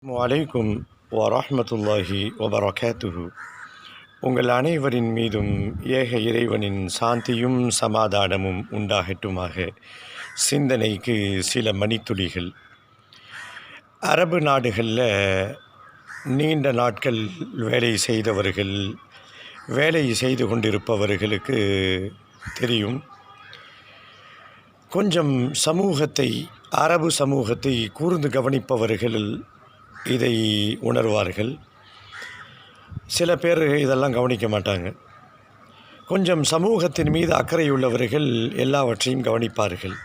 வலைக்கும் வரஹ்மத்துல்லாஹி வபரகாத்துஹு. உங்கள் அனைவரின் மீதும் ஏக இறைவனின் சாந்தியும் சமாதானமும் உண்டாகட்டுமாக. சிந்தனைக்கு சில மணித்துளிகள். அரபு நாடுகளில் நீண்ட நாட்கள் வேலை செய்தவர்கள், வேலை செய்து கொண்டிருப்பவர்களுக்கு தெரியும், கொஞ்சம் அரபு சமூகத்தை கூர்ந்து கவனிப்பவர்கள் இதை உணர்வார்கள். சில பேர் இதெல்லாம் கவனிக்க மாட்டாங்க. கொஞ்சம் சமூகத்தின் மீது அக்கறையுள்ளவர்கள் எல்லாவற்றையும் கவனிப்பார்கள்.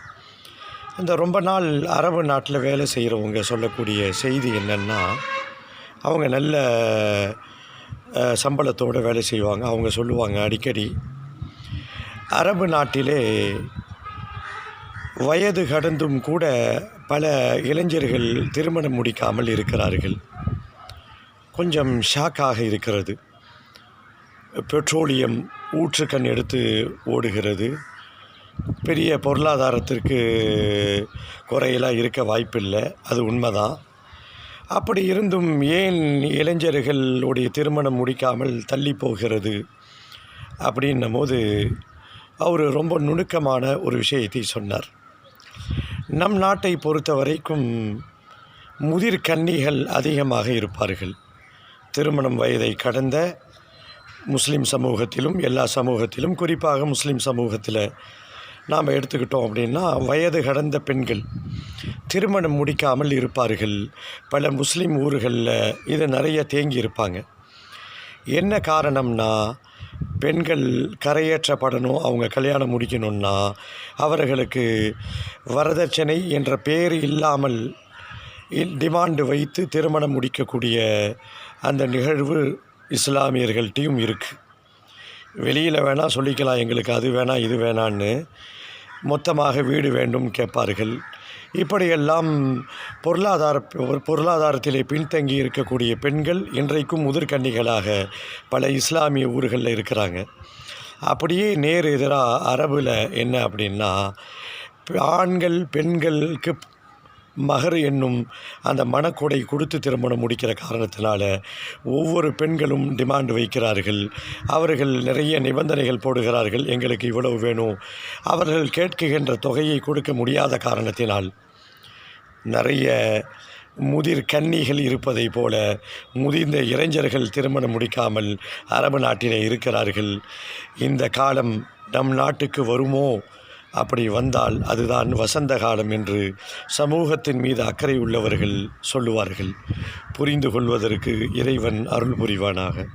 இந்த ரொம்ப நாள் அரபு நாட்டில் வேலை செய்கிறவங்க சொல்லக்கூடிய செய்தி என்னென்னா, அவங்க நல்ல சம்பளத்தோடு வேலை செய்வாங்க. அவங்க சொல்லுவாங்க அடிக்கடி, அரபு நாட்டிலே வயது கடந்தும் கூட பல இளைஞர்கள் திருமணம் முடிக்காமல் இருக்கிறார்கள். கொஞ்சம் ஷாக்காக இருக்கிறது. பெட்ரோலியம் ஊற்றுக்கண் எடுத்து ஓடுகிறது. பெரிய பொருளாதாரத்திற்கு குறையெல்லாம் இருக்க வாய்ப்பில்லை, அது உண்மைதான். அப்படி இருந்தும் ஏன் இளைஞர்களுடைய திருமணம் முடிக்காமல் தள்ளி போகிறது அப்படின்னும் போது அவர் ரொம்ப நுணுக்கமான ஒரு விஷயத்தை சொன்னார். நம் நாட்டை பொறுத்த வரைக்கும் முதிர் கன்னிகள் அதிகமாக இருப்பார்கள். திருமணம் வயதை கடந்த முஸ்லீம் சமூகத்திலும், எல்லா சமூகத்திலும், குறிப்பாக முஸ்லீம் சமூகத்தில் நாம் எடுத்துக்கிட்டோம் அப்படின்னா, வயது கடந்த பெண்கள் திருமணம் முடிக்காமல் இருப்பார்கள். பல முஸ்லீம் ஊர்களில் இது நிறைய தேங்கி இருப்பாங்க. என்ன காரணம்னா, பெண்கள் கரையேற்றப்படணும், அவங்க கல்யாணம் முடிக்கணும்னா அவர்களுக்கு வரதட்சணை என்ற பேர் இல்லாமல் டிமாண்டு வைத்து திருமணம் முடிக்கக்கூடிய அந்த நிகழ்வு இஸ்லாமியர்கள்ட்டையும் இருக்குது. வெளியில் வேணால் சொல்லிக்கலாம், எங்களுக்கு அது வேணாம் இது வேணான்னு. மொத்தமாக வீடு வேண்டும் கேட்பார்கள். இப்படியெல்லாம் பொருளாதாரத்திலே பின்தங்கி இருக்கக்கூடிய பெண்கள் இன்றைக்கும் முதிர்கன்னிகளாக பல இஸ்லாமிய ஊர்களில் இருக்கிறாங்க. அப்படியே நேர் எதிராக அரபில் என்ன அப்படின்னா, ஆண்கள் பெண்களுக்கு மகர் என்னும் அந்த மணக்கொடை கொடுத்து திருமணம் முடிக்கிற காரணத்தினால ஒவ்வொரு பெண்களும் டிமாண்டு வைக்கிறார்கள். அவர்கள் நிறைய நிபந்தனைகள் போடுகிறார்கள், எங்களுக்கு இவ்வளவு வேணும். அவர்கள் கேட்கின்ற தொகையை கொடுக்க முடியாத காரணத்தினால் நிறைய முதிர் கன்னிகள் இருப்பதை போல முதிர்ந்த இளைஞர்கள் திருமணம் முடிக்காமல் அரபு நாட்டிலே இருக்கிறார்கள். இந்த காலம் நம் நாட்டுக்கு வருமோ? அப்படி வந்தால் அதுதான் வசந்த காலம் என்று சமூகத்தின் மீது அக்கறை உள்ளவர்கள் சொல்லுவார்கள். புரிந்து கொள்வதற்கு இறைவன் அருள் புரிவானாக.